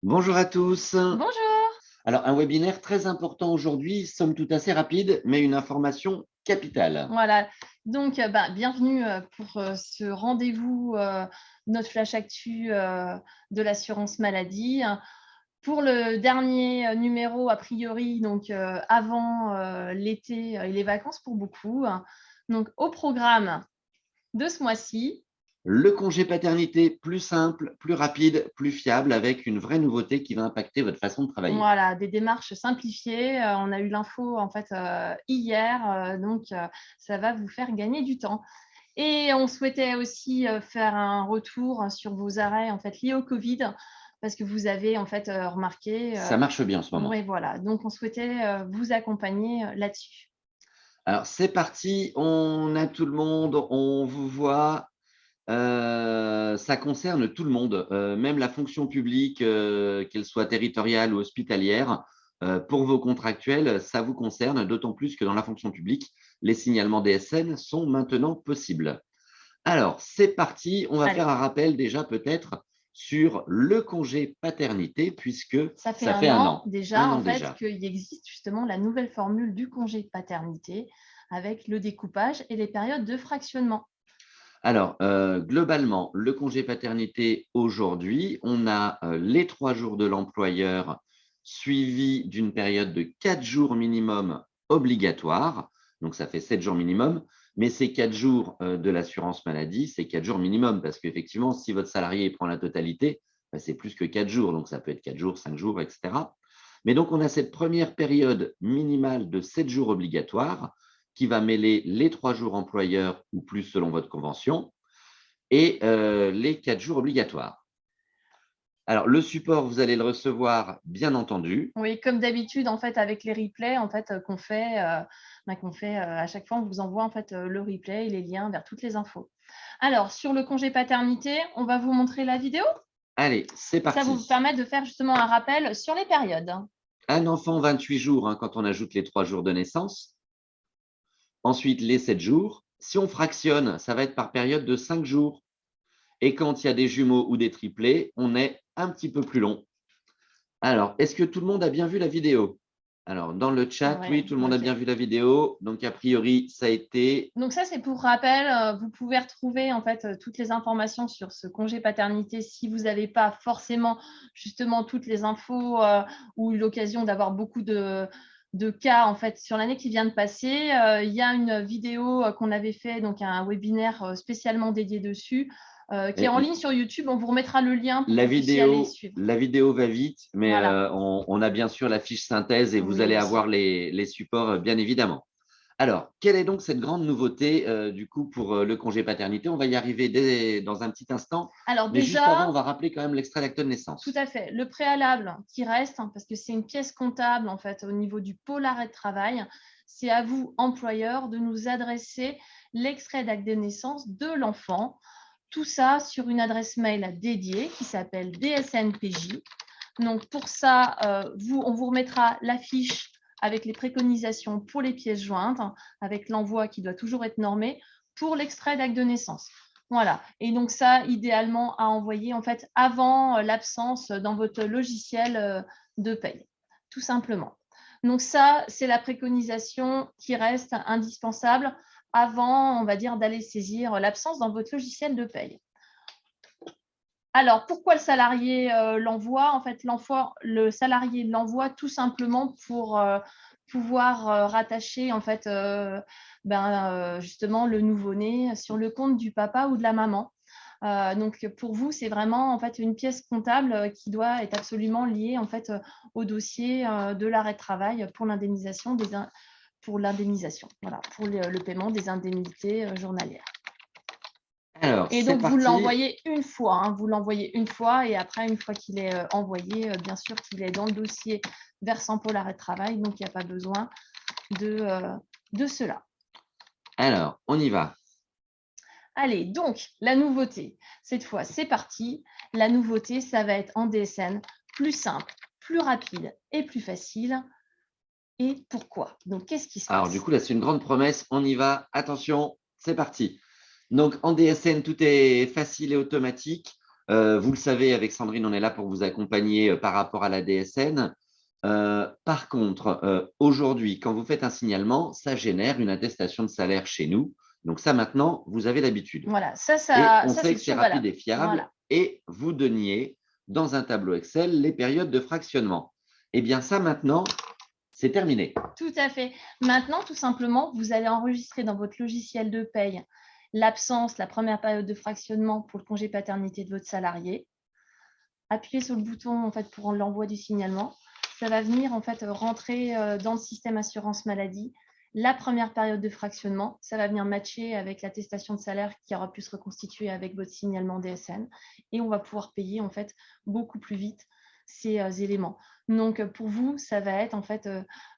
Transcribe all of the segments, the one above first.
Bonjour à tous. Bonjour. Alors, un webinaire très important aujourd'hui, somme toute assez rapide, mais une information capitale. Voilà, donc bienvenue, pour, ce rendez-vous, notre flash actu, de l'assurance maladie. Pour le dernier, numéro a priori donc, avant, l'été, et les vacances pour beaucoup. Donc au programme de ce mois-ci, Le congé paternité, plus simple, plus rapide, plus fiable, avec une vraie nouveauté qui va impacter votre façon de travailler. voilà, des démarches simplifiées. On a eu l'info en fait, hier, donc ça va vous faire gagner du temps. Et on souhaitait aussi faire un retour sur vos arrêts en fait liés au Covid, parce que vous avez en fait remarqué. Ça marche bien en ce moment. Oui, voilà. Donc on souhaitait vous accompagner là-dessus. Alors, c'est parti, on a tout le monde, on vous voit. Ça concerne tout le monde, même la fonction publique, qu'elle soit territoriale ou hospitalière. Pour vos contractuels, ça vous concerne, d'autant plus que dans la fonction publique, les signalements DSN sont maintenant possibles. Alors, c'est parti, on va faire Allez, un rappel déjà peut-être sur le congé paternité, puisque ça fait ça un fait un an an, déjà un en an fait déjà. qu'il existe justement la nouvelle formule du congé de paternité avec le découpage et les périodes de fractionnement. Alors, globalement, le congé paternité aujourd'hui, on a, les 3 jours de l'employeur suivis d'une période de 4 jours minimum obligatoire, donc ça fait 7 jours minimum, mais ces 4 jours, de l'assurance maladie, c'est 4 jours minimum parce qu'effectivement, si votre salarié prend la totalité, bah, c'est plus que 4 jours, donc ça peut être 4 jours, 5 jours et cetera. Mais donc on a cette première période minimale de 7 jours obligatoires qui va mêler les 3 jours employeurs ou plus selon votre convention et les 4 jours obligatoires. Alors le support, vous allez le recevoir, bien entendu. Oui, comme d'habitude en fait avec les replays en fait, à chaque fois, on vous envoie en fait, le replay et les liens vers toutes les infos. Alors sur le congé paternité, on va vous montrer la vidéo. Allez, c'est Ça vous parti. permet de faire justement un rappel sur les périodes. Un enfant, 28 jours, hein, quand on ajoute les 3 jours de naissance. Ensuite, les 7 jours. Si on fractionne, ça va être par période de 5 jours. Et quand il y a des jumeaux ou des triplés, on est un petit peu plus long. Alors, est-ce que tout le monde a bien vu la vidéo? Alors, dans le chat, Ouais, oui, tout le monde a bien OK. vu la vidéo. Donc, a priori, ça a été. Donc ça, c'est pour rappel, vous pouvez retrouver en fait, toutes les informations sur ce congé paternité si vous n'avez pas forcément justement toutes les infos, ou eu l'occasion d'avoir beaucoup de cas en fait sur l'année qui vient de passer. Il y a une vidéo, qu'on avait fait, donc un webinaire, spécialement dédié dessus, qui est en ligne sur YouTube. On vous remettra le lien pour que La vous puissiez aller vidéo, suivre. la vidéo va vite, mais Voilà. on a bien sûr la fiche synthèse et vous allez Oui. avoir les supports, bien évidemment. Alors, quelle est donc cette grande nouveauté, du coup, pour, le congé paternité? On va y arriver dès dans un petit instant, Alors mais juste avant, déjà, on va rappeler quand même l'extrait d'acte de tout naissance. à fait. Le préalable qui reste, parce que c'est une pièce comptable en fait au niveau du pôle arrêt de travail, c'est à vous, employeur, de nous adresser l'extrait d'acte de naissance de l'enfant. Tout ça sur une adresse mail dédiée qui s'appelle DSNPJ. Donc pour ça, on vous remettra la fiche avec les préconisations pour les pièces jointes, avec l'envoi qui doit toujours être normé pour l'extrait d'acte de naissance. Voilà. Et donc ça, idéalement, à envoyer en fait avant l'absence dans votre logiciel de paye, tout simplement. Donc ça, c'est la préconisation qui reste indispensable avant, on va dire, d'aller saisir l'absence dans votre logiciel de paye. Alors, pourquoi le salarié l'envoie? En fait, le salarié l'envoie tout simplement pour pouvoir rattacher en fait, justement le nouveau-né sur le compte du papa ou de la maman. Donc pour vous, c'est vraiment en fait une pièce comptable qui doit être absolument liée en fait au dossier de l'arrêt de travail pour l'indemnisation voilà, pour le paiement des indemnités journalières. Alors, Et c'est donc, vous parti. l'envoyez une fois, hein, vous l'envoyez une fois et après, une fois qu'il est envoyé, bien sûr qu'il est dans le dossier versant pour l'arrêt de travail, donc il n'y a pas besoin de cela. Alors, on y va. Allez, donc, la nouveauté, cette fois, c'est parti. La nouveauté, ça va être en DSN, plus simple, plus rapide et plus facile. Et pourquoi? Donc, qu'est-ce qui se Alors, du passe? coup, là, c'est une grande promesse. On y va. Attention, c'est parti. Donc, en DSN, tout est facile et automatique. Vous le savez, avec Sandrine, on est là pour vous accompagner par rapport à la DSN. Par contre, aujourd'hui, quand vous faites un signalement, ça génère une attestation de salaire chez nous. Donc ça, maintenant, vous avez l'habitude. Voilà, Et on ça sait c'est que c'est toujours rapide valable. et fiable. Voilà. Et vous donniez dans un tableau Excel les périodes de fractionnement. Eh bien, ça, maintenant, c'est terminé. Tout à fait. Maintenant, tout simplement, vous allez enregistrer dans votre logiciel de paye l'absence, la première période de fractionnement pour le congé paternité de votre salarié. Appuyez sur le bouton en fait, pour l'envoi du signalement. Ça va venir en fait, rentrer dans le système assurance maladie la première période de fractionnement. Ça va venir matcher avec l'attestation de salaire qui aura pu se reconstituer avec votre signalement DSN. Et on va pouvoir payer en fait, beaucoup plus vite ces éléments. Donc, pour vous, ça va être en fait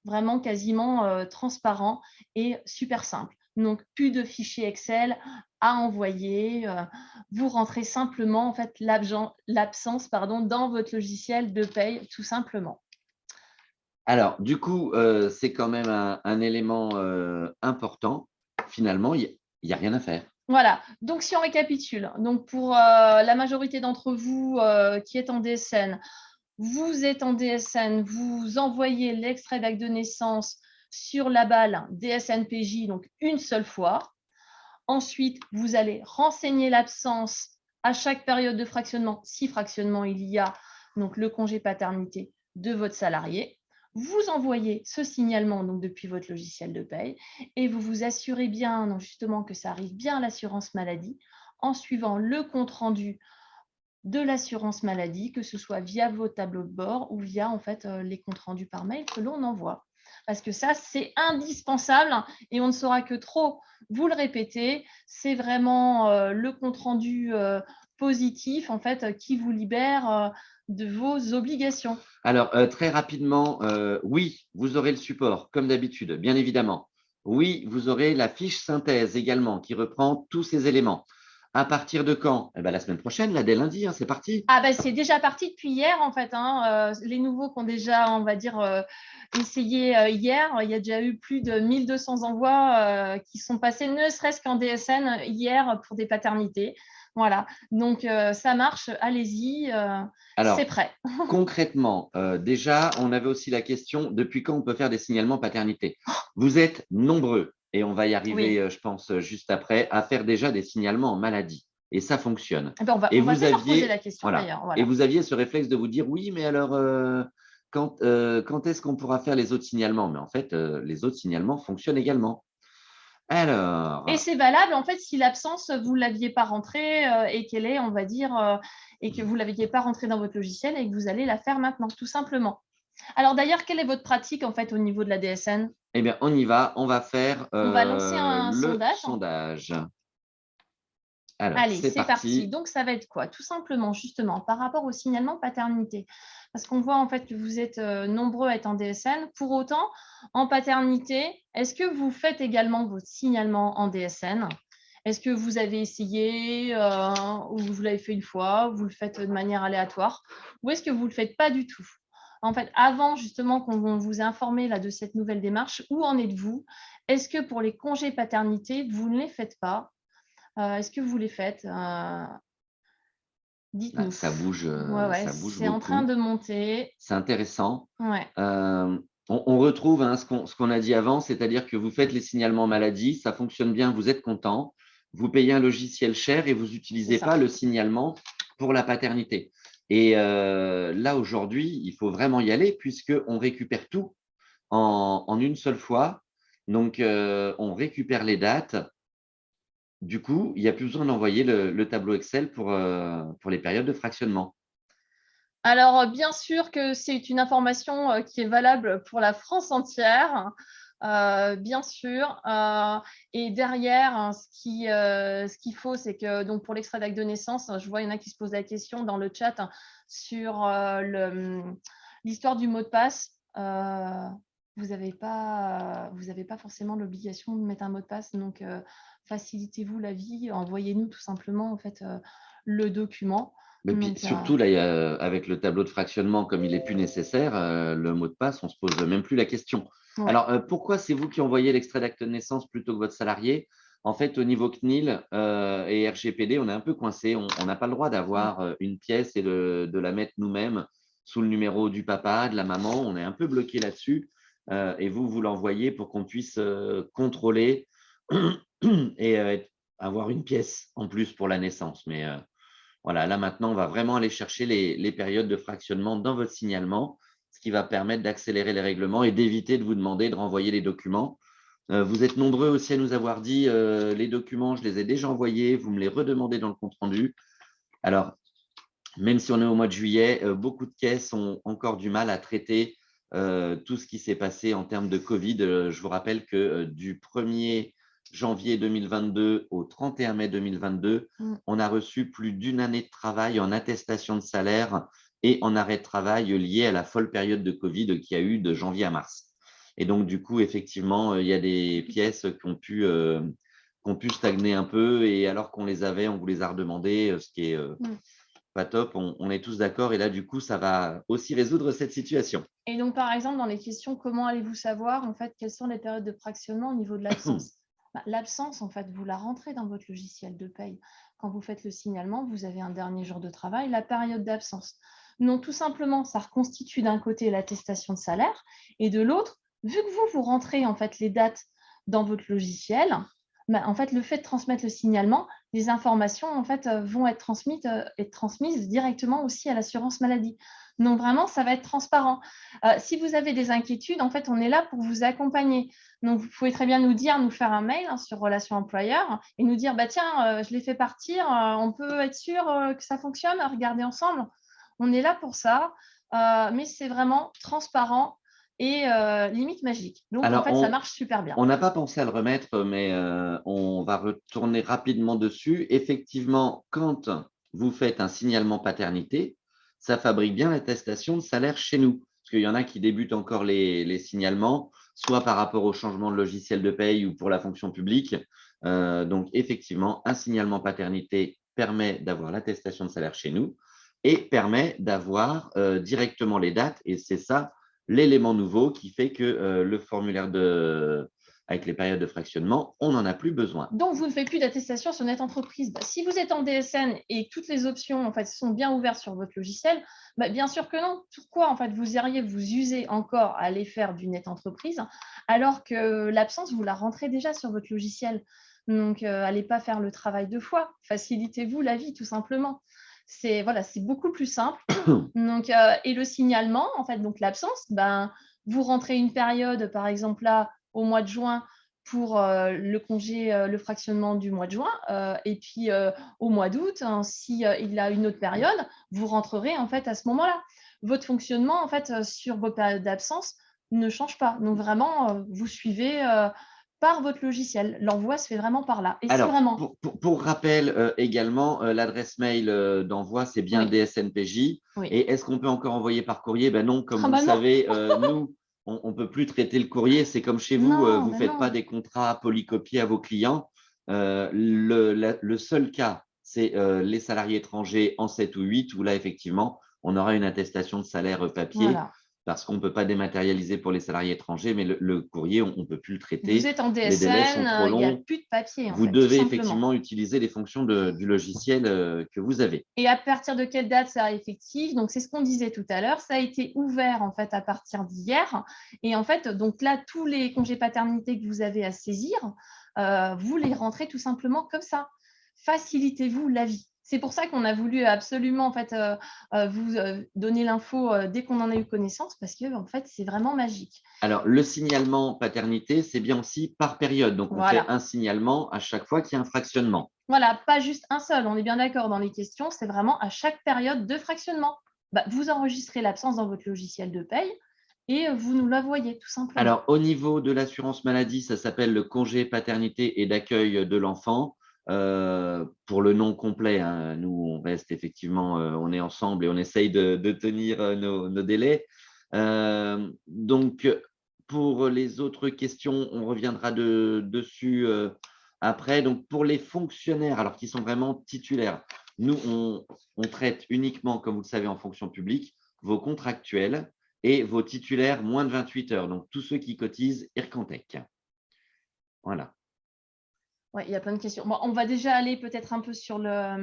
vraiment quasiment transparent et super simple. Donc, plus de fichiers Excel à envoyer. Vous rentrez simplement en fait l'absence dans votre logiciel de paye, tout simplement. Alors, du coup, c'est quand même un élément important. Finalement, il n'y a rien à faire. Voilà, donc si on récapitule, donc pour la majorité d'entre vous qui est en DSN, vous êtes en DSN, vous envoyez l'extrait d'acte de naissance sur la balle DSNPJ, donc une seule fois. Ensuite, vous allez renseigner l'absence à chaque période de fractionnement, si fractionnement il y a, donc le congé paternité de votre salarié. Vous envoyez ce signalement donc depuis votre logiciel de paye et vous vous assurez bien donc justement que ça arrive bien à l'assurance maladie en suivant le compte-rendu de l'assurance maladie, que ce soit via vos tableaux de bord ou via en fait les comptes rendus par mail que l'on envoie. Parce que ça, c'est indispensable et on ne saura que trop vous le répéter. C'est vraiment le compte rendu positif en fait qui vous libère de vos obligations. Alors, très rapidement, oui, vous aurez le support, comme d'habitude, bien évidemment. Oui, vous aurez la fiche synthèse également, qui reprend tous ces éléments. À partir de quand? Eh ben, la semaine prochaine, là, dès lundi, hein, c'est parti. Ah ben, c'est déjà parti depuis hier en fait. Les nouveaux qui ont déjà, on va dire, essayé hier, il y a déjà eu plus de 1200 envois qui sont passés, ne serait-ce qu'en DSN hier pour des paternités. Voilà, donc ça marche, allez-y, c'est Alors, prêt. concrètement, déjà, on avait aussi la question, depuis quand on peut faire des signalements paternité? Vous êtes nombreux, et on va y arriver, Oui, je pense, juste après, à faire déjà des signalements en maladie. Et ça fonctionne. eh ben, Et on va vous peut-être leur poser aviez, la question voilà, d'ailleurs. et Voilà. vous aviez ce réflexe de vous dire, oui, mais alors, quand est-ce qu'on pourra faire les autres signalements? Mais en fait, les autres signalements fonctionnent également. Et Alors, c'est valable, en fait, si l'absence, vous ne l'aviez pas rentrée et qu'elle est, on va dire, et que vous ne l'aviez pas rentrée dans votre logiciel et que vous allez la faire maintenant, tout simplement. Alors d'ailleurs, quelle est votre pratique en fait au niveau de la DSN? eh bien, on y va, on va faire On va lancer un le sondage. sondage. Alors, Allez, c'est c'est parti. parti. Donc ça va être quoi? Tout simplement, justement, par rapport au signalement paternité. Parce qu'on voit en fait que vous êtes nombreux à être en DSN. Pour autant, en paternité, est-ce que vous faites également votre signalement en DSN? Est-ce que vous avez essayé ou vous l'avez fait une fois, vous le faites de manière aléatoire, ou est-ce que vous ne le faites pas du tout? En fait, avant justement qu'on vous ait informé là, de cette nouvelle démarche, où en êtes-vous? Est-ce que pour les congés paternité, vous ne les faites pas? Est-ce que vous les faites? Ah, Dites-nous. Ouais, ça bouge c'est en train beaucoup. de monter. C'est intéressant. Ouais, Euh, on retrouve hein, ce qu'on a dit avant, c'est-à-dire que vous faites les signalements maladie, ça fonctionne bien, vous êtes content, vous payez un logiciel cher et vous c'est n'utilisez ça. pas le signalement pour la paternité. Et là, aujourd'hui, il faut vraiment y aller puisqu'on récupère tout en une seule fois. Donc, on récupère les dates. Du coup, il n'y a plus besoin d'envoyer le tableau Excel pour les périodes de fractionnement. Alors, bien sûr que c'est une information qui est valable pour la France entière, bien sûr. Et derrière, hein, ce qu'il faut, c'est que donc, pour l'extrait d'acte de naissance, je vois, il y en a qui se posent la question dans le chat sur l'histoire du mot de passe. Vous n'avez pas forcément l'obligation de mettre un mot de passe, donc facilitez-vous la vie, envoyez-nous tout simplement en fait, le document. Mais puis Donc, surtout, là, avec le tableau de fractionnement, comme il est plus nécessaire, le mot de passe, on ne se pose même plus la question. ouais. Alors, pourquoi c'est vous qui envoyez l'extrait d'acte de naissance plutôt que votre salarié? En fait, au niveau CNIL et RGPD, on est un peu coincé. On n'a pas le droit d'avoir une pièce et de la mettre nous-mêmes sous le numéro du papa, de la maman. On est un peu bloqué là-dessus. Et vous l'envoyez pour qu'on puisse contrôler et avoir une pièce en plus pour la naissance. Mais voilà, là maintenant, on va vraiment aller chercher les périodes de fractionnement dans votre signalement, ce qui va permettre d'accélérer les règlements et d'éviter de vous demander de renvoyer les documents. Vous êtes nombreux aussi à nous avoir dit les documents, je les ai déjà envoyés, vous me les redemandez dans le compte-rendu. Alors, même si on est au mois de juillet, beaucoup de caisses ont encore du mal à traiter tout ce qui s'est passé en termes de Covid. Je vous rappelle que du 1er janvier 2022 au 31 mai 2022, on a reçu plus d'une année de travail en attestation de salaire et en arrêt de travail lié à la folle période de Covid qu'il y a eu de janvier à mars. Et donc, du coup, effectivement, il y a des pièces qui ont pu stagner un peu et alors qu'on les avait, on vous les a redemandées, ce qui est pas top. On est tous d'accord et là, du coup, ça va aussi résoudre cette situation. Et donc, par exemple, dans les questions, comment allez-vous savoir en fait quelles sont les périodes de fractionnement au niveau de l'absence? L'absence, en fait, vous la rentrez dans votre logiciel de paye. Quand vous faites le signalement, vous avez un dernier jour de travail, la période d'absence. Donc, tout simplement, ça reconstitue d'un côté l'attestation de salaire et de l'autre, vu que vous rentrez en fait les dates dans votre logiciel, en fait, le fait de transmettre le signalement, les informations en fait, vont être transmises directement aussi à l'assurance maladie. Donc, vraiment, ça va être transparent. Si vous avez des inquiétudes, en fait, on est là pour vous accompagner. Donc, vous pouvez très bien nous dire, nous faire un mail sur Relations Employeurs et nous dire, bah, tiens, je l'ai fait partir, on peut être sûr que ça fonctionne, regardez ensemble. On est là pour ça, mais c'est vraiment transparent et limite magique. Donc, en Alors, fait, ça marche super bien. on n'a pas pensé à le remettre, mais on va retourner rapidement dessus. Effectivement, quand vous faites un signalement paternité, ça fabrique bien l'attestation de salaire chez nous. Parce qu'il y en a qui débutent encore les signalements, soit par rapport au changement de logiciel de paye ou pour la fonction publique. Donc, effectivement, un signalement paternité permet d'avoir l'attestation de salaire chez nous et permet d'avoir directement les dates. Et c'est ça l'élément nouveau qui fait que le formulaire avec les périodes de fractionnement, on n'en a plus besoin. Donc, vous ne faites plus d'attestation sur Net Entreprise. Si vous êtes en DSN et que toutes les options en fait, sont bien ouvertes sur votre logiciel, bien sûr que non. Pourquoi en fait, vous iriez vous user encore à aller faire du Net Entreprise alors que l'absence, vous la rentrez déjà sur votre logiciel. Donc, allez pas faire le travail deux fois. Facilitez-vous la vie, tout simplement. C'est beaucoup plus simple. Donc, et le signalement, en fait, donc l'absence, vous rentrez une période, par exemple là, au mois de juin, pour le congé, le fractionnement du mois de juin, et puis au mois d'août, si il a une autre période, vous rentrerez en fait à ce moment-là. Votre fonctionnement en fait sur vos périodes d'absence ne change pas. Donc vraiment, vous suivez par votre logiciel. L'envoi se fait vraiment par là. Et si Alors, vraiment, pour rappel également, l'adresse mail d'envoi, c'est bien oui, DSNPJ. oui. Et est-ce qu'on peut encore envoyer par courrier? Ben non, comme Ah vous le bah non, savez, nous, on ne peut plus traiter le courrier. C'est comme chez vous, non, vous ne bah faites pas non. des contrats polycopiés à vos clients. Le seul cas, c'est les salariés étrangers en 7 ou 8, où là, effectivement, on aura une attestation de salaire papier Voilà. parce qu'on ne peut pas dématérialiser pour les salariés étrangers, mais le courrier, on ne peut plus le Vous traiter. êtes en Les délais sont DSN, trop il n'y a longs. plus de papier, en Vous fait, tout devez simplement. effectivement utiliser les fonctions du logiciel que vous avez. Et à partir de quelle date ça a effectif? Donc, c'est ce qu'on disait tout à l'heure. Ça a été ouvert, en fait, à partir d'hier. Et en fait, donc là, tous les congés paternité que vous avez à saisir, vous les rentrez tout simplement comme ça. Facilitez-vous la vie. C'est pour ça qu'on a voulu absolument en fait, vous donner l'info dès qu'on en a eu connaissance, parce que en fait, c'est vraiment magique. Alors, le signalement paternité, c'est bien aussi par période. Donc, on fait Voilà. un signalement à chaque fois qu'il y a un fractionnement. Voilà, pas juste un seul, on est bien d'accord dans les questions, c'est vraiment à chaque période de fractionnement. Vous enregistrez l'absence dans votre logiciel de paye et vous nous la voyez tout simplement. Alors, au niveau de l'assurance maladie, ça s'appelle le congé paternité et d'accueil de l'enfant. Pour le nom complet, hein, nous, on reste effectivement, on est ensemble et on essaye de tenir nos délais. Donc, pour les autres questions, on reviendra dessus après. Donc, pour les fonctionnaires, alors qui sont vraiment titulaires, nous, on traite uniquement, comme vous le savez, en fonction publique, vos contractuels et vos titulaires moins de 28 heures, donc tous ceux qui cotisent Ircantec. Voilà. Ouais, il y a plein de questions. Bon, on va déjà aller peut-être un peu sur la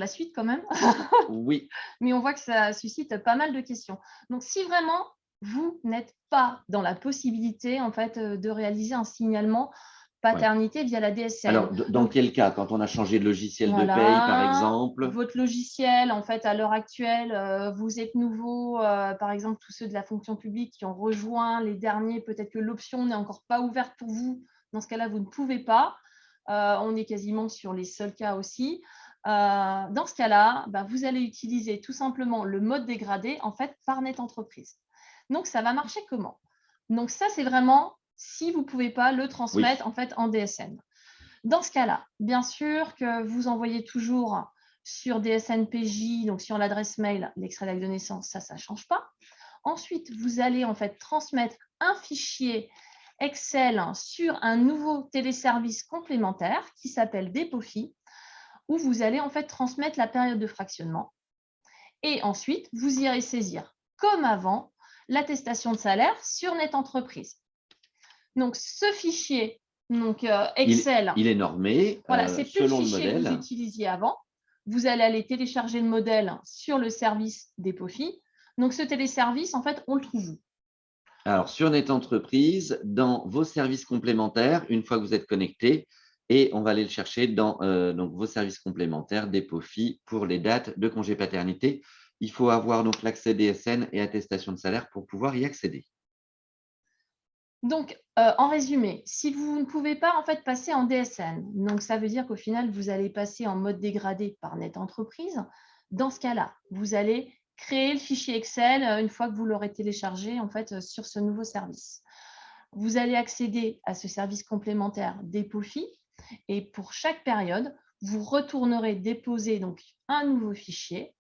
suite quand même, Oui, mais on voit que ça suscite pas mal de questions. Donc, si vraiment vous n'êtes pas dans la possibilité en fait de réaliser un signalement ouais. paternité via la DSN, Alors, dans donc quel cas? Quand on a changé de logiciel de paye, par voilà, exemple? votre logiciel, en fait, à l'heure actuelle, vous êtes nouveau, par exemple, tous ceux de la fonction publique qui ont rejoint les derniers, peut-être que l'option n'est encore pas ouverte pour vous. Dans ce cas-là, vous ne pouvez pas. On est quasiment sur les seuls cas aussi. Dans ce cas-là, bah, vous allez utiliser tout simplement le mode dégradé, en fait, par Net Entreprise. Donc, ça va marcher comment? Donc, ça, c'est vraiment si vous ne pouvez pas le Oui. transmettre, en fait, en DSN. Dans ce cas-là, bien sûr que vous envoyez toujours sur DSNPJ, donc sur l'adresse mail, l'extrait d'acte de naissance, ça ne change pas. Ensuite, vous allez en fait transmettre un fichier Excel sur un nouveau téléservice complémentaire qui s'appelle Dépofi, où vous allez en fait transmettre la période de fractionnement. Et ensuite, vous irez saisir, comme avant, l'attestation de salaire sur Net Entreprise. Donc, ce fichier donc, Excel, Il est normé voilà, c'est plus le selon le fichier que vous modèle. utilisiez avant. Vous allez aller télécharger le modèle sur le service Dépofi. Donc, ce téléservice, en fait, on le trouve où? Alors, sur Net Entreprise, dans vos services complémentaires, une fois que vous êtes connecté, et on va aller le chercher dans donc vos services complémentaires, dépôt FI pour les dates de congé paternité. Il faut avoir donc l'accès DSN et attestation de salaire pour pouvoir y accéder. Donc, en résumé, si vous ne pouvez pas en fait passer en DSN, donc ça veut dire qu'au final, vous allez passer en mode dégradé par Net Entreprise. Dans ce cas-là, vous allez créer le fichier Excel une fois que vous l'aurez téléchargé en fait sur ce nouveau service. Vous allez accéder à ce service complémentaire Dépofi et pour chaque période, vous retournerez déposer donc un nouveau fichier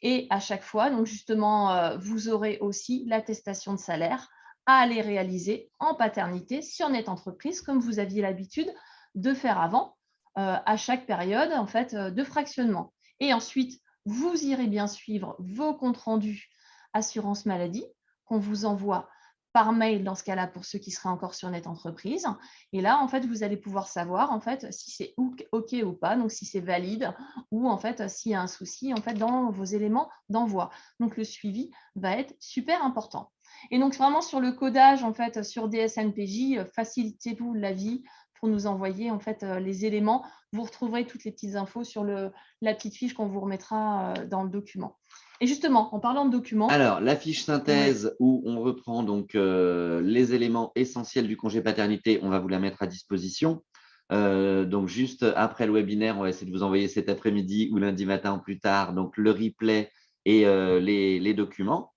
et à chaque fois, donc justement, vous aurez aussi l'attestation de salaire à aller réaliser en paternité sur Net Entreprise, comme vous aviez l'habitude de faire avant, à chaque période en fait, de fractionnement. Et ensuite, vous irez bien suivre vos comptes rendus assurance maladie qu'on vous envoie par mail dans ce cas-là pour ceux qui seraient encore sur Net Entreprise. Et là, en fait, vous allez pouvoir savoir en fait si c'est OK ou pas, donc si c'est valide ou en fait s'il y a un souci en fait dans vos éléments d'envoi. Donc le suivi va être super important. Et donc vraiment sur le codage en fait sur DSNPJ, facilitez-vous la vie pour nous envoyer en fait les éléments. Vous retrouverez toutes les petites infos sur la petite fiche qu'on vous remettra dans le document. Et justement, en parlant de documents, Alors, la fiche ouais, synthèse où on reprend donc les éléments essentiels du congé paternité, on va vous la mettre à disposition. Donc, juste après le webinaire, on va essayer de vous envoyer cet après-midi ou lundi matin ou plus tard donc le replay et les documents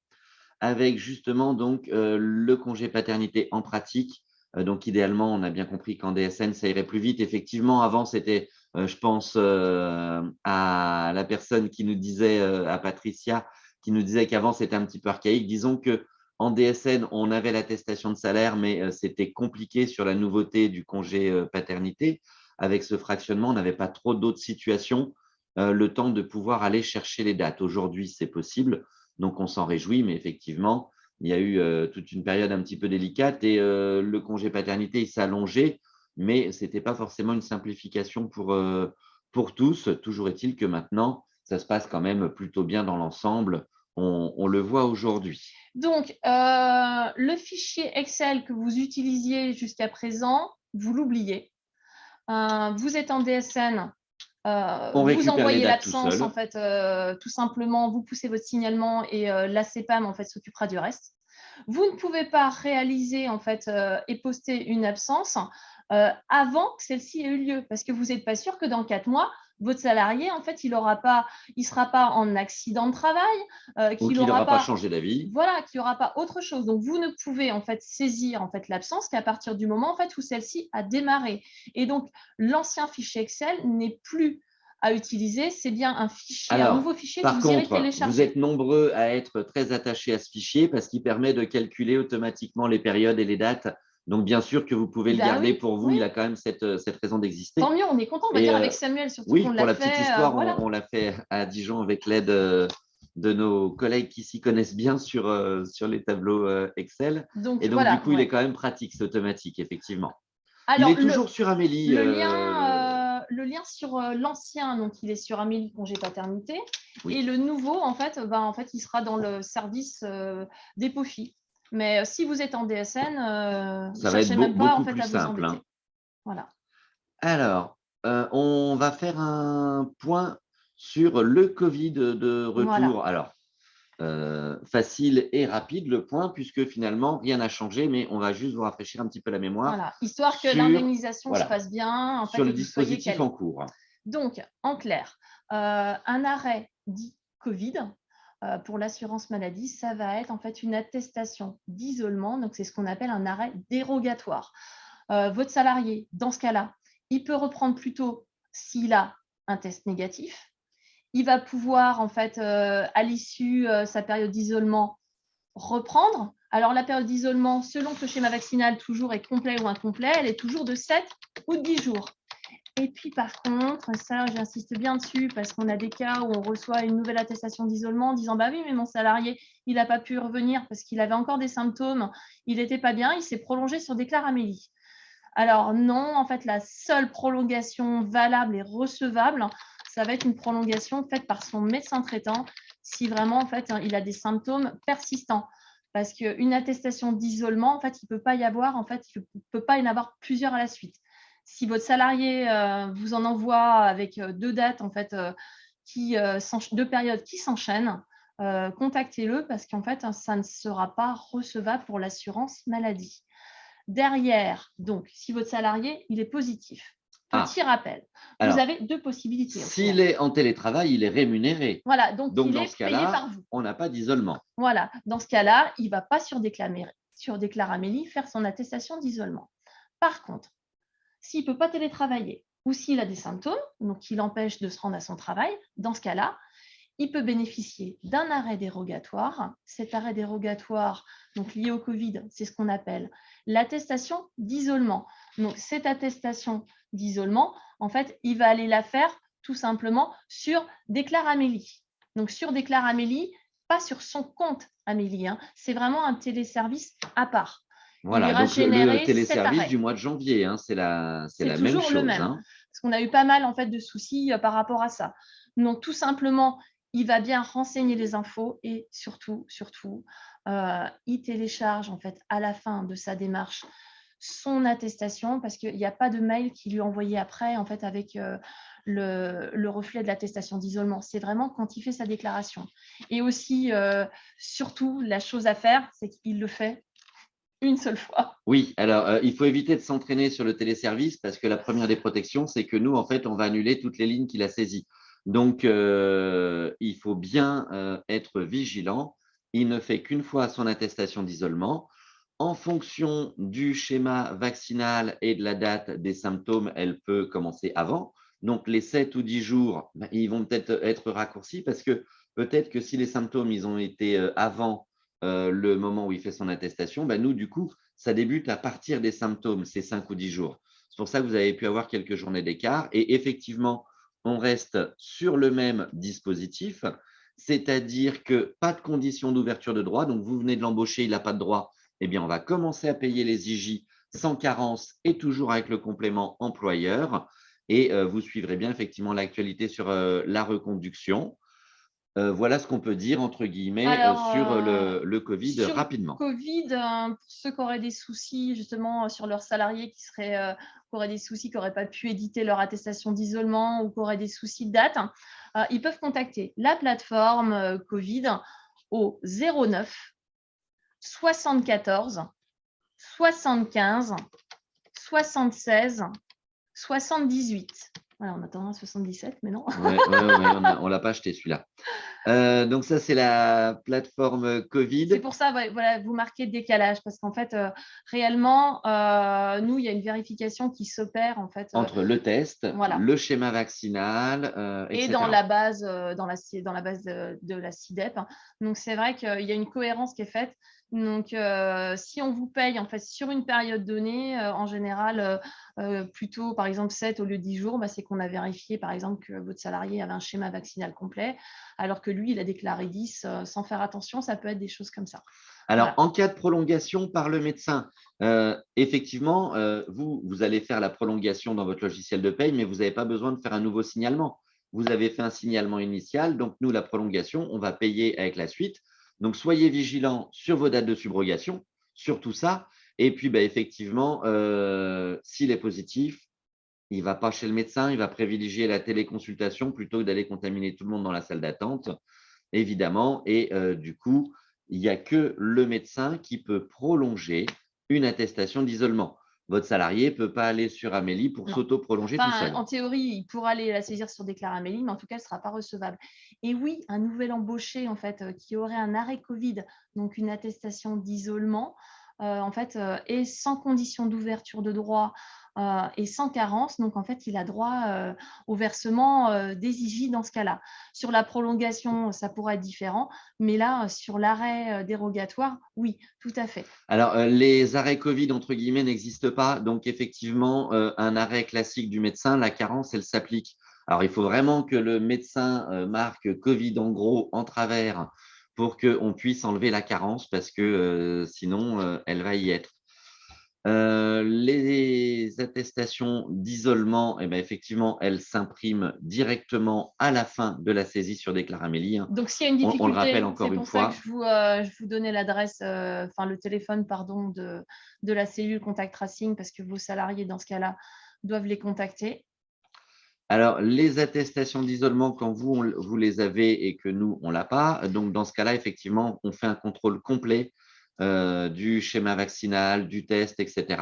avec justement donc le congé paternité en pratique. Donc, idéalement, on a bien compris qu'en DSN, ça irait plus vite. Effectivement, avant, c'était, je pense à la personne qui nous disait, à Patricia, qui nous disait qu'avant, c'était un petit peu archaïque. Disons qu'en DSN, on avait l'attestation de salaire, mais c'était compliqué sur la nouveauté du congé paternité. Avec ce fractionnement, on n'avait pas trop d'autres situations, le temps de pouvoir aller chercher les dates. Aujourd'hui, c'est possible. Donc, on s'en réjouit, mais effectivement, il y a eu toute une période un petit peu délicate et le congé paternité, il s'est allongé, mais ce n'était pas forcément une simplification pour tous. Toujours est-il que maintenant, ça se passe quand même plutôt bien dans l'ensemble. On le voit aujourd'hui. donc le fichier Excel que vous utilisiez jusqu'à présent, vous l'oubliez. Vous êtes en DSN, On vous récupère les envoyez dates tout l'absence, en seul. fait, tout simplement, vous poussez votre signalement et la CEPAM, en fait, s'occupera du reste. Vous ne pouvez pas réaliser, en fait, et poster une absence avant que celle-ci ait eu lieu, parce que vous n'êtes pas sûr que dans 4 mois, votre salarié, en fait, il ne sera pas en accident de travail, Ou qu'il qu'il n'aura n'aura pas pas changé d'avis. voilà, qu'il n'y aura pas autre chose. Donc, vous ne pouvez en fait saisir en fait l'absence qu'à partir du moment en fait où celle-ci a démarré. Et donc, l'ancien fichier Excel n'est plus à utiliser. C'est bien un fichier, un Alors, nouveau fichier que par vous irez contre, vous êtes télécharger. nombreux à être très attachés à ce fichier parce qu'il permet de calculer automatiquement les périodes et les dates. Donc, bien sûr que vous pouvez Eh le bien garder oui, pour vous. oui. Il a quand même cette raison Tant d'exister. mieux, on est content, on va Et dire avec Samuel, surtout qu'on oui, pour l'a la petite fait. histoire, Voilà. on l'a fait à Dijon avec l'aide de nos collègues qui s'y connaissent bien sur les tableaux Excel. Donc Et donc, du voilà, coup, il est ouais. quand même pratique, c'est automatique, effectivement. Alors, il est toujours sur Amélie. le lien sur l'ancien, donc il est sur Amélie congé paternité. Oui. Et le nouveau, en fait, il sera dans le service dépôt filles. Mais si vous êtes en DSN, Ça va être cherchez même pas beaucoup à plus vous simple, embêter. hein. Voilà. Alors, on va faire un point sur le Covid de retour. Voilà. Alors, facile et rapide le point, puisque finalement, rien n'a changé, mais on va juste vous rafraîchir un petit peu la mémoire Voilà. Histoire que sur, l'indemnisation se voilà, passe bien, en sur fait, le et que vous soyez dispositif calé. en cours. Donc, en clair, un arrêt dit Covid pour l'assurance maladie, ça va être en fait une attestation d'isolement. Donc, c'est ce qu'on appelle un arrêt dérogatoire. Votre salarié, dans ce cas-là, il peut reprendre plus tôt s'il a un test négatif. Il va pouvoir, en fait, à l'issue sa période d'isolement, reprendre. Alors, la période d'isolement, selon que le schéma vaccinal toujours est complet ou incomplet, elle est toujours de 7 ou de 10 jours. Et puis, par contre, ça, j'insiste bien dessus parce qu'on a des cas où on reçoit une nouvelle attestation d'isolement en disant « Bah oui, mais mon salarié, il n'a pas pu revenir parce qu'il avait encore des symptômes, il n'était pas bien, il s'est prolongé sur Déclare Amélie. » Alors non, en fait, la seule prolongation valable et recevable, ça va être une prolongation faite par son médecin traitant si vraiment, en fait, il a des symptômes persistants. Parce qu'une attestation d'isolement, en fait, il ne peut pas y avoir, en fait, il ne peut pas y en avoir plusieurs à la suite. Si votre salarié vous en envoie avec 2 dates, en fait, 2 périodes qui s'enchaînent, contactez-le parce qu'en fait, ça ne sera pas recevable pour l'assurance maladie. Derrière, donc, si votre salarié, il est positif, petit rappel, vous avez 2 possibilités. S'il est en télétravail, il est rémunéré. Voilà, donc il dans est ce payé cas-là, par vous. on n'a pas d'isolement. Voilà, dans ce cas-là, il ne va pas sur Déclare Amélie faire son attestation d'isolement. Par contre, s'il ne peut pas télétravailler ou s'il a des symptômes, donc qui l'empêchent de se rendre à son travail, dans ce cas-là, il peut bénéficier d'un arrêt dérogatoire. Cet arrêt dérogatoire, donc lié au Covid, c'est ce qu'on appelle l'attestation d'isolement. Donc, cette attestation d'isolement, en fait, il va aller la faire tout simplement sur Déclare Amélie. Donc, sur Déclare Amélie, pas sur son compte Amélie, hein. C'est vraiment un téléservice à part. Voilà, donc le téléservice du mois de janvier, hein, c'est la même chose. Le même, hein. Parce qu'on a eu pas mal en fait, de soucis par rapport à ça. Donc, tout simplement, il va bien renseigner les infos et surtout, il télécharge en fait, à la fin de sa démarche son attestation parce qu'il n'y a pas de mail qui lui est envoyé après en fait, avec le reflet de l'attestation d'isolement. C'est vraiment quand il fait sa déclaration. Et aussi, surtout, la chose à faire, c'est qu'il le fait une seule fois. Oui, alors il faut éviter de s'entraîner sur le téléservice parce que la première des protections, c'est que nous, en fait, on va annuler toutes les lignes qu'il a saisies. Donc, il faut bien être vigilant. Il ne fait qu'une fois son attestation d'isolement. En fonction du schéma vaccinal et de la date des symptômes, elle peut commencer avant. Donc, les 7 ou 10 jours, ils vont peut-être être raccourcis parce que peut-être que si les symptômes ils ont été avant le moment où il fait son attestation, nous, du coup, ça débute à partir des symptômes, ces 5 ou 10 jours. C'est pour ça que vous avez pu avoir quelques journées d'écart. Et effectivement, on reste sur le même dispositif, c'est-à-dire que pas de condition d'ouverture de droit. Donc, vous venez de l'embaucher, il n'a pas de droit. Eh bien, on va commencer à payer les IJ sans carence et toujours avec le complément employeur. Et vous suivrez bien effectivement l'actualité sur la reconduction. Voilà ce qu'on peut dire, entre guillemets, sur le Covid sur rapidement. Le Covid, pour ceux qui auraient des soucis justement sur leurs salariés qui auraient des soucis, qui n'auraient pas pu éditer leur attestation d'isolement ou qui auraient des soucis de date, ils peuvent contacter la plateforme Covid au 09 74 75 76 78. Voilà, on attendra 77, mais non. Ouais, on ne l'a pas acheté celui-là. Donc ça, c'est la plateforme Covid. C'est pour ça, voilà, vous marquez décalage parce qu'en fait, réellement, nous, il y a une vérification qui s'opère en fait entre le test, voilà, le schéma vaccinal, et etc. dans la base, de la CIDEP. Donc c'est vrai qu'il y a une cohérence qui est faite. Donc si on vous paye en fait sur une période donnée, en général, plutôt par exemple 7 au lieu de 10 jours, c'est qu'on a vérifié par exemple que votre salarié avait un schéma vaccinal complet, alors que lui, il a déclaré 10 sans faire attention. Ça peut être des choses comme ça. Alors, Voilà. en cas de prolongation par le médecin, effectivement, vous allez faire la prolongation dans votre logiciel de paye, mais vous n'avez pas besoin de faire un nouveau signalement. Vous avez fait un signalement initial, donc nous, la prolongation, on va payer avec la suite. Donc, soyez vigilants sur vos dates de subrogation, sur tout ça. Et puis, bah, effectivement, s'il est positif, il ne va pas chez le médecin, il va privilégier la téléconsultation plutôt que d'aller contaminer tout le monde dans la salle d'attente, évidemment. Et du coup, il n'y a que le médecin qui peut prolonger une attestation d'isolement. Votre salarié ne peut pas aller sur Amélie pour Non. s'auto-prolonger tout Enfin, seul. en théorie, il pourra aller la saisir sur Déclare Amélie, mais en tout cas, elle ne sera pas recevable. Et oui, un nouvel embauché en fait, qui aurait un arrêt Covid, donc une attestation d'isolement, en fait, est sans condition d'ouverture de droit et sans carence. Donc, en fait, il a droit au versement des IJ dans ce cas-là. Sur la prolongation, ça pourrait être différent, mais là, sur l'arrêt dérogatoire, oui, tout à fait. Alors, les arrêts Covid, entre guillemets, n'existent pas. Donc, effectivement, un arrêt classique du médecin, la carence, elle s'applique. Alors, il faut vraiment que le médecin marque Covid en gros, en travers, pour qu'on puisse enlever la carence, parce que sinon, elle va y être. Les attestations d'isolement, eh ben, effectivement, elles s'impriment directement à la fin de la saisie sur Déclare Amélie, hein. Donc, s'il y a une On le rappelle difficulté, encore c'est une pour ça que fois. je vous donnais l'adresse, enfin le téléphone, pardon, de la cellule contact tracing, parce que vos salariés, dans ce cas-là, doivent les contacter. Alors, les attestations d'isolement, quand vous les avez et que nous, on ne l'a pas, donc dans ce cas-là, effectivement, on fait un contrôle complet du schéma vaccinal, du test, etc.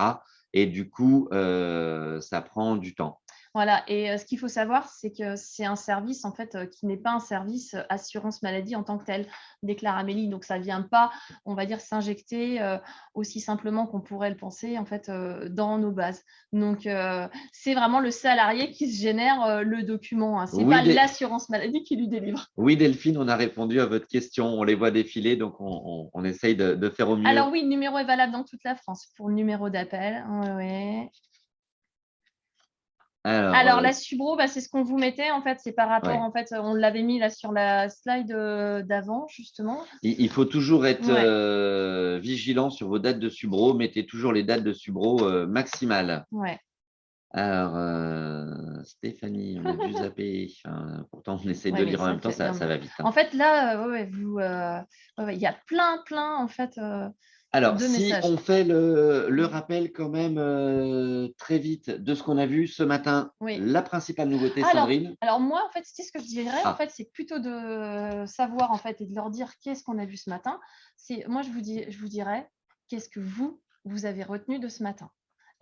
Et du coup, ça prend du temps. Voilà, et ce qu'il faut savoir, c'est que c'est un service en fait qui n'est pas un service assurance maladie en tant que tel, déclare Amélie. Donc ça ne vient pas, on va dire, s'injecter aussi simplement qu'on pourrait le penser en fait dans nos bases. Donc c'est vraiment le salarié qui se génère le document, hein. Ce n'est pas l'assurance maladie qui lui délivre. Oui, Delphine, on a répondu à votre question. On les voit défiler, donc on essaye de faire au mieux. Alors oui, le numéro est valable dans toute la France pour le numéro d'appel. Ouais. Alors la subro, bah, c'est ce qu'on vous mettait en fait, c'est par rapport en fait, on l'avait mis là sur la slide d'avant justement. Il faut toujours être vigilant sur vos dates de subro. Mettez toujours les dates de subro maximales. Ouais. Alors, Stéphanie, on a dû zapper. Pourtant, on essaie de lire en même temps, ça va vite, hein. En fait, là, il y a plein en fait Alors, de si messages. on fait le rappel quand même très vite de ce qu'on a vu ce matin, la principale nouveauté, Sandrine. Alors moi, en fait, c'est ce que je dirais, en fait, c'est plutôt de savoir en fait et de leur dire qu'est-ce qu'on a vu ce matin. Moi, je vous dirais qu'est-ce que vous avez retenu de ce matin.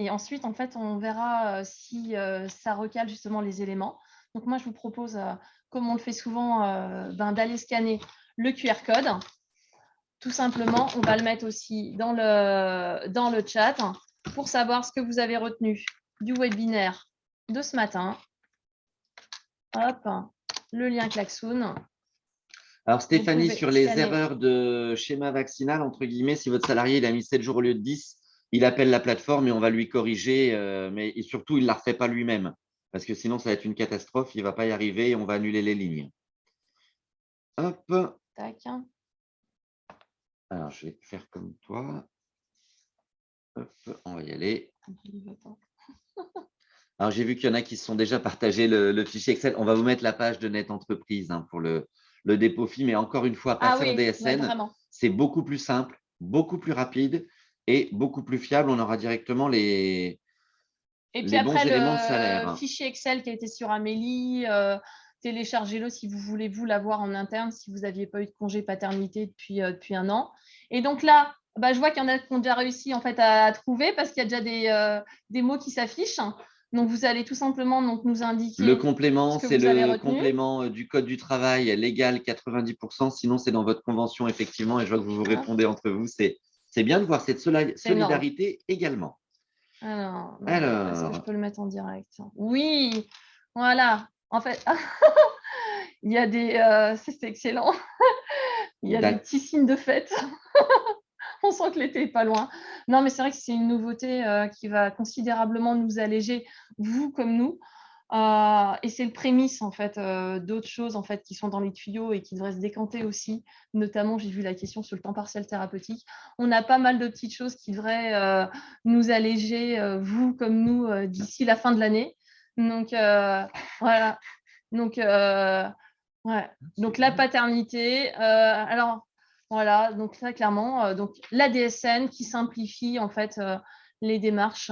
Et ensuite, en fait, on verra si ça recale justement les éléments. Donc moi, je vous propose, comme on le fait souvent, d'aller scanner le QR code. Tout simplement, on va le mettre aussi dans le chat pour savoir ce que vous avez retenu du webinaire de ce matin. Hop, le lien Klaxoon. Alors Stéphanie, sur les erreurs de schéma vaccinal, entre guillemets, si votre salarié il a mis 7 jours au lieu de 10, il appelle la plateforme et on va lui corriger, mais et surtout, il ne la refait pas lui-même, parce que sinon, ça va être une catastrophe, il ne va pas y arriver et on va annuler les lignes. Hop. Tac. Alors, je vais faire comme toi. Hop, on va y aller. Alors, j'ai vu qu'il y en a qui se sont déjà partagés le fichier Excel. On va vous mettre la page de Net Entreprise pour le dépôt FI, mais encore une fois, passer en DSN, c'est beaucoup plus simple, beaucoup plus rapide et beaucoup plus fiable. On aura directement les bons éléments de salaire. Le fichier Excel qui a été sur Amélie, téléchargez-le si vous voulez vous l'avoir en interne, si vous n'aviez pas eu de congé paternité depuis un an. Et donc là, bah, je vois qu'il y en a qui ont déjà réussi en fait, à trouver parce qu'il y a déjà des mots qui s'affichent. Donc, vous allez tout simplement nous indiquer. Le complément, c'est le complément du code du travail légal 90%. Sinon, c'est dans votre convention, effectivement. Et je vois que vous vous répondez entre vous. C'est bien de voir cette solidarité également. Alors, est-ce que je peux le mettre en direct? Oui, voilà. En fait, il y a c'est excellent. Il y a des petits signes de fête. On sent que l'été n'est pas loin. Non, mais c'est vrai que c'est une nouveauté qui va considérablement nous alléger, vous comme nous. Et c'est le prémisse en fait d'autres choses en fait qui sont dans les tuyaux et qui devraient se décanter aussi. Notamment, j'ai vu la question sur le temps partiel thérapeutique. On a pas mal de petites choses qui devraient nous alléger, vous comme nous, d'ici la fin de l'année. Donc voilà. Donc ouais. Donc la paternité. Alors voilà. Donc très clairement, donc la DSN qui simplifie en fait les démarches.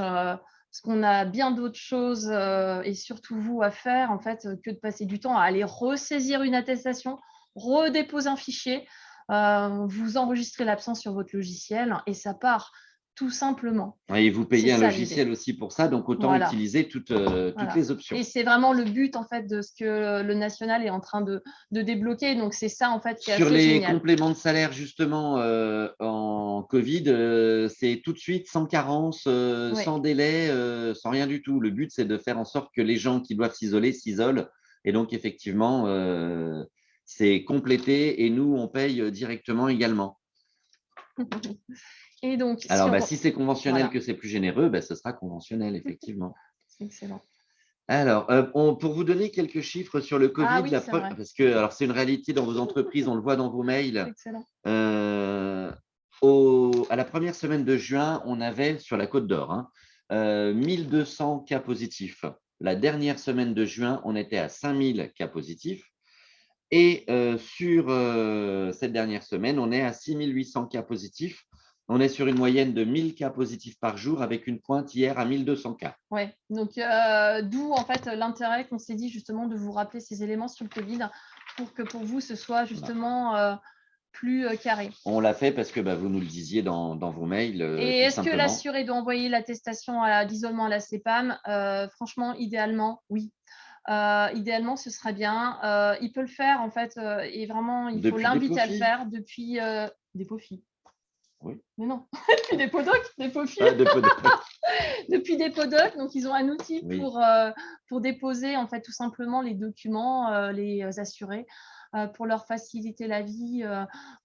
Parce qu'on a bien d'autres choses, et surtout vous, à faire, en fait, que de passer du temps à aller ressaisir une attestation, redéposer un fichier, vous enregistrez l'absence sur votre logiciel et ça part, tout simplement. Et vous C'est payez un ça l'idée. logiciel aussi pour ça, donc autant Voilà. utiliser toutes Voilà. les options. Et c'est vraiment le but, en fait, de ce que le national est en train de débloquer. Donc, c'est ça, en fait, qui est Sur assez les génial. compléments de salaire, justement, en Covid, c'est tout de suite, sans carence, Oui. sans délai, sans rien du tout. Le but, c'est de faire en sorte que les gens qui doivent s'isoler s'isolent. Et donc, effectivement, c'est complété et nous, on paye directement également. Et donc, Alors, si c'est conventionnel voilà, que c'est plus généreux, ce sera conventionnel, effectivement. c'est excellent. Alors, pour vous donner quelques chiffres sur le Ah Covid, oui, c'est vrai, parce que alors c'est une réalité dans vos entreprises, on le voit dans vos c'est mails. excellent. À la première semaine de juin, on avait sur la Côte d'Or 1200 cas positifs. La dernière semaine de juin, on était à 5000 cas positifs. Et sur cette dernière semaine, on est à 6800 cas positifs. On est sur une moyenne de 1000 cas positifs par jour avec une pointe hier à 1200 cas. Oui, donc d'où en fait l'intérêt qu'on s'est dit justement de vous rappeler ces éléments sur le Covid pour que pour vous ce soit justement plus carré. On l'a fait parce que vous nous le disiez dans vos mails, Et tout est-ce que simplement. l'assuré doit envoyer l'attestation d'isolement à la CEPAM? Franchement, idéalement, oui. Idéalement, ce serait bien. Il peut le faire en fait, et vraiment, il faut Depuis l'inviter à le Depofi. faire depuis des POFI. Oui. Mais non, depuis des podocs, des POFI. Depuis des podocs, donc ils ont un outil Oui. pour déposer en fait tout simplement les documents, les assurés, pour leur faciliter la vie,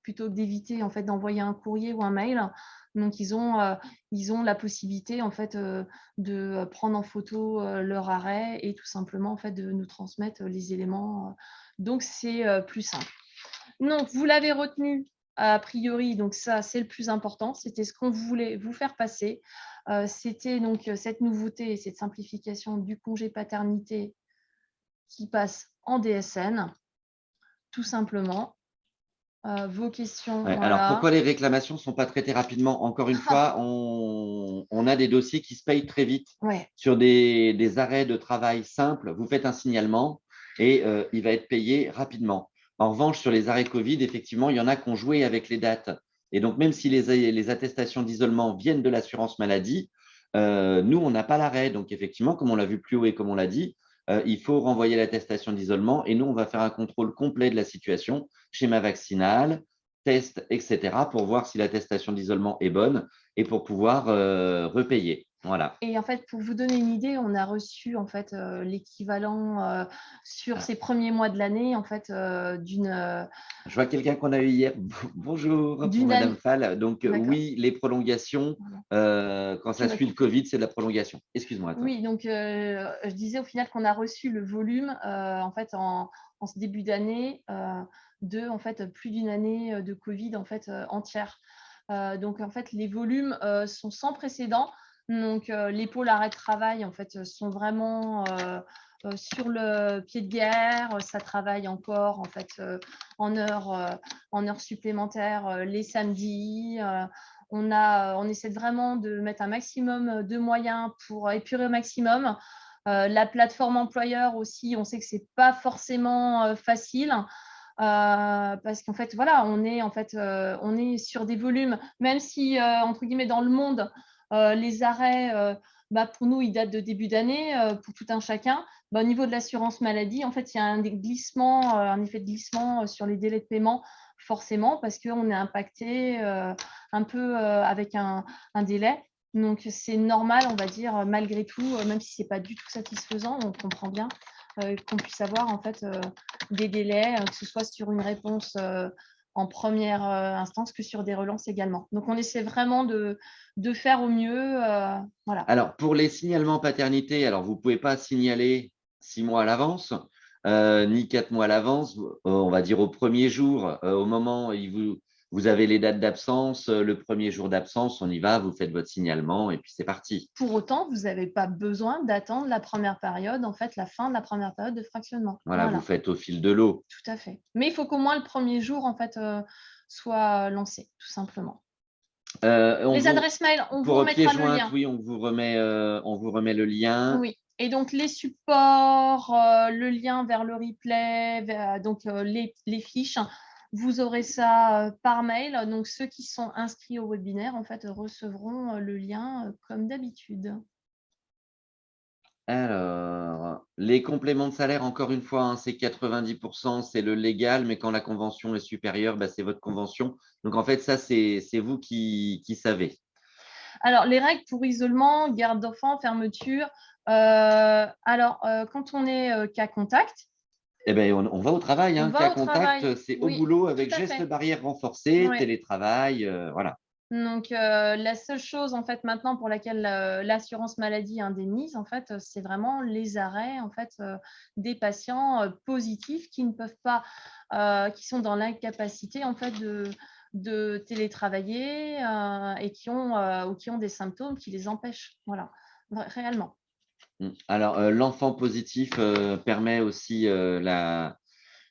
plutôt que d'éviter en fait d'envoyer un courrier ou un mail. Donc ils ont la possibilité en fait de prendre en photo leur arrêt et tout simplement en fait de nous transmettre les éléments. Donc c'est plus simple. Donc vous l'avez retenu a priori, donc ça c'est le plus important. C'était ce qu'on voulait vous faire passer. C'était donc cette nouveauté, cette simplification du congé paternité qui passe en DSN, tout simplement. Vos questions, Ouais, voilà. alors, pourquoi les réclamations ne sont pas traitées rapidement? Encore une fois, on a des dossiers qui se payent très vite. Ouais. Sur des arrêts de travail simples, vous faites un signalement et il va être payé rapidement. En revanche, sur les arrêts Covid, effectivement, il y en a qui ont joué avec les dates. Et donc, même si les attestations d'isolement viennent de l'assurance maladie, nous, on n'a pas l'arrêt. Donc, effectivement, comme on l'a vu plus haut et comme on l'a dit, il faut renvoyer l'attestation d'isolement et nous, on va faire un contrôle complet de la situation, schéma vaccinal, test, etc., pour voir si l'attestation d'isolement est bonne et pour pouvoir repayer. Voilà. Et en fait, pour vous donner une idée, on a reçu en fait l'équivalent sur ces premiers mois de l'année en fait d'une. Je vois quelqu'un qu'on a eu hier. Bonjour pour Madame Fall. Donc oui, les prolongations, quand ça suit le Covid, c'est de la prolongation. Excuse-moi. Oui, donc je disais au final qu'on a reçu le volume en fait en ce début d'année de en fait plus d'une année de Covid en fait entière. Donc en fait les volumes sont sans précédent. Donc les pôles arrêt de travail en fait sont vraiment sur le pied de guerre. Ça travaille encore en fait en heures supplémentaires les samedis. On essaie vraiment de mettre un maximum de moyens pour épurer au maximum. La plateforme employeur aussi, on sait que c'est pas forcément facile. Parce qu'en fait, voilà, on est sur des volumes, même si, entre guillemets, dans le monde, les arrêts, pour nous, ils datent de début d'année, pour tout un chacun. Au niveau de l'assurance maladie, en fait, il y a un glissement, un effet de glissement sur les délais de paiement, forcément, parce qu'on est impacté un peu avec un délai. Donc, c'est normal, on va dire, malgré tout, même si ce n'est pas du tout satisfaisant, on comprend bien qu'on puisse avoir en fait des délais, que ce soit sur une réponse en première instance que sur des relances également. Donc, on essaie vraiment de faire au mieux. Voilà. Alors, pour les signalements paternité, alors vous ne pouvez pas signaler 6 mois à l'avance, ni 4 mois à l'avance. On va dire au premier jour, au moment où vous avez les dates d'absence, le premier jour d'absence, on y va, vous faites votre signalement et puis c'est parti. Pour autant, vous n'avez pas besoin d'attendre la première période, en fait, la fin de la première période de fractionnement. Voilà, vous Voilà, faites au fil de l'eau. tout à fait. Mais il faut qu'au moins le premier jour, en fait, soit lancé, tout simplement. On Les vous adresses mail, on vous Pour pièce remettra le jointe, lien. oui, on vous remet le lien. Oui. Et donc, les supports, le lien vers le replay, donc les fiches, vous aurez ça par mail. Donc, ceux qui sont inscrits au webinaire, en fait, recevront le lien comme d'habitude. Alors, les compléments de salaire, encore une fois, hein, c'est 90%, c'est le légal, mais quand la convention est supérieure, bah, c'est votre convention. Donc, en fait, ça, c'est vous qui savez. Alors, les règles pour isolement, garde d'enfants, fermeture. Quand on est cas contact, Eh ben, on va au travail, on hein. va Cas au travail. contact, c'est au Oui, boulot tout avec à gestes fait. barrières renforcés, Ouais. télétravail, voilà. Donc, la seule chose en fait maintenant pour laquelle l'assurance maladie indemnise, en fait, c'est vraiment les arrêts en fait des patients positifs qui ne peuvent pas, qui sont dans l'incapacité en fait de télétravailler et qui ont ou qui ont des symptômes qui les empêchent. Voilà, réellement. Alors, l'enfant positif, permet aussi, la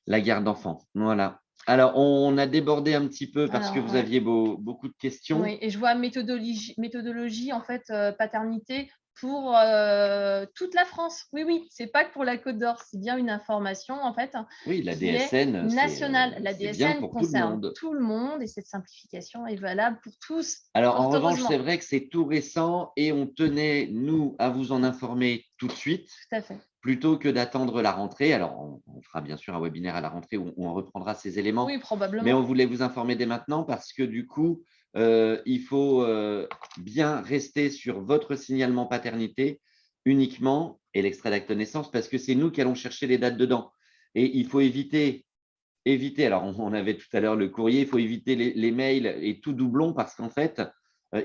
garde d'enfant. Voilà. Alors, on a débordé un petit peu parce que Alors, vous ouais. aviez beaucoup de questions. Oui, et je vois méthodologie en fait, paternité pour toute la France. Oui, oui, c'est pas que pour la Côte d'Or, c'est bien une information en fait Oui, la qui est DSN, nationale. La c'est bien DSN pour tout le concerne monde. tout le monde et cette simplification est valable pour tous, Alors, en fort revanche, c'est heureusement. vrai que c'est tout récent et on tenait, nous, à vous en informer tout de suite, Tout à fait. plutôt que d'attendre la rentrée. Alors, on fera bien sûr un webinaire à la rentrée où on reprendra ces éléments, Oui, mais on probablement. voulait vous informer dès maintenant parce que du coup, il faut bien rester sur votre signalement paternité uniquement et l'extrait d'acte de naissance parce que c'est nous qui allons chercher les dates dedans. Et il faut éviter, alors on avait tout à l'heure le courrier, il faut éviter les mails et tout doublon parce qu'en fait,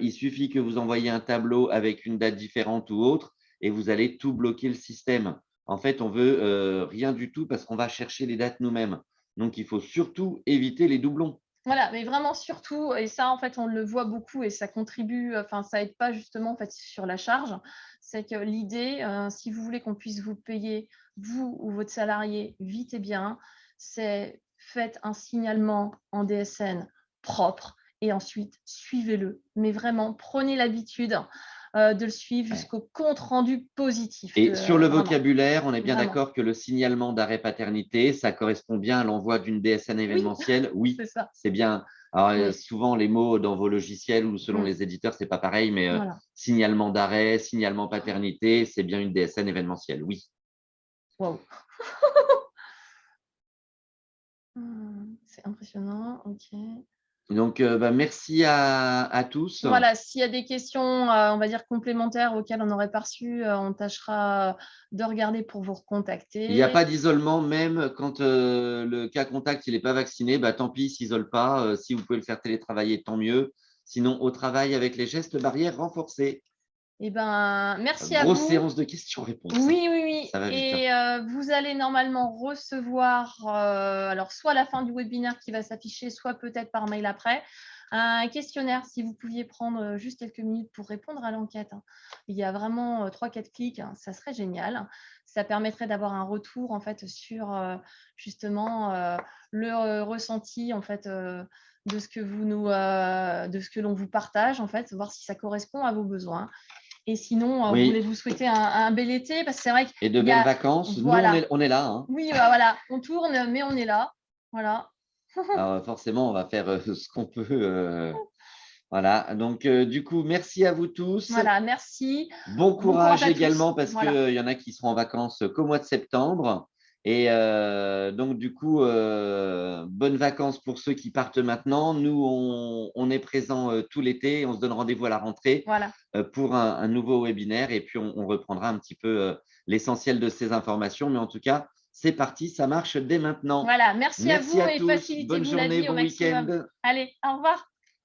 il suffit que vous envoyiez un tableau avec une date différente ou autre et vous allez tout bloquer le système. En fait, on veut rien du tout parce qu'on va chercher les dates nous-mêmes. Donc, il faut surtout éviter les doublons. Voilà, mais vraiment surtout, et ça en fait on le voit beaucoup et ça contribue, enfin ça aide pas justement en fait sur la charge, c'est que l'idée, si vous voulez qu'on puisse vous payer, vous ou votre salarié, vite et bien, c'est faites un signalement en DSN propre et ensuite suivez-le. Mais vraiment, prenez l'habitude de le suivre Ouais. jusqu'au compte rendu positif, Et sur le vraiment, vocabulaire, on est bien vraiment. d'accord que le signalement d'arrêt paternité, ça correspond bien à l'envoi d'une DSN Oui, événementielle. Oui, c'est ça. c'est bien. Alors, Oui, souvent, les mots dans vos logiciels ou selon mmh, les éditeurs, c'est pas pareil, mais voilà. signalement d'arrêt, signalement paternité, c'est bien une DSN événementielle. Oui. Waouh! C'est impressionnant, OK. Donc, bah, merci à tous. Voilà, s'il y a des questions, on va dire complémentaires auxquelles on n'aurait pas reçu, on tâchera de regarder pour vous Il n'y a recontacter. pas d'isolement, même quand le cas contact il n'est pas vacciné, bah, tant pis, il ne s'isole pas. Si vous pouvez le faire télétravailler, tant mieux. Sinon, au travail avec les gestes barrières renforcés. Eh ben, merci à Grosse vous. séance de questions-réponses. Oui, oui, oui, Ça va vite, hein. et vous allez normalement recevoir, alors soit à la fin du webinaire qui va s'afficher, soit peut-être par mail après, un questionnaire. Si vous pouviez prendre, juste quelques minutes pour répondre à l'enquête, hein. Il y a vraiment, 3-4 clics, hein, ça serait génial. Ça permettrait d'avoir un retour en fait sur, justement, le, ressenti en fait, de ce que vous nous, de ce que l'on vous partage en fait, voir si ça correspond à vos besoins. Et sinon, on voulait Oui, vous souhaiter un bel été parce que c'est vrai et de qu'il y belles a, vacances. Nous, voilà, on est là, hein. oui, bah, voilà, on tourne, mais on est là. Voilà, Alors, forcément, on va faire ce qu'on peut. Voilà. Donc, du coup, merci à vous tous. voilà, merci. Bon Bon courage courage à tous. également parce Voilà. qu'il y en a qui seront en vacances qu'au mois de septembre. Et donc, du coup, bonnes vacances pour ceux qui partent maintenant. Nous, on est présents tout l'été. On se donne rendez-vous à la rentrée Voilà. pour un nouveau webinaire. Et puis, on reprendra un petit peu l'essentiel de ces informations. Mais en tout cas, c'est parti, ça marche dès maintenant. Voilà, merci à Merci vous à et tous. Bonne facilitez-vous la journée, vie au bon maximum. week-end. Allez, au revoir.